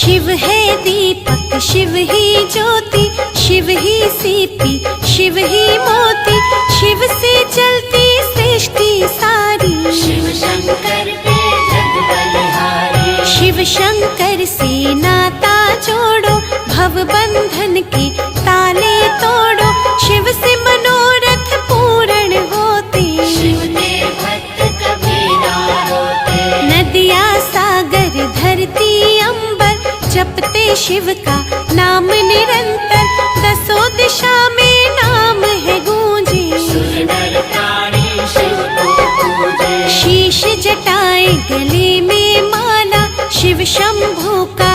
शिव है दीपक, शिव ही ज्योति, शिव ही सीपी, शिव ही मोती, शिव से चलती सृष्टि सारी। शिव शंकर पे जग बलिहारी। शिव शंकर से नाता जोड़ो, भव बंधन के ताले तोड़ो, शिव से मनोरथ पूर्ण होते। शिव के भक्त कभी ना रोते। नदिया सागर धरती अंबर, जपते शिव का नाम निरंतर, दसों दिशा में नाम है गूंजे। सुर नर प्राणी शिव को पूजे। शीश जटाए गले में माला, शिव शंभू का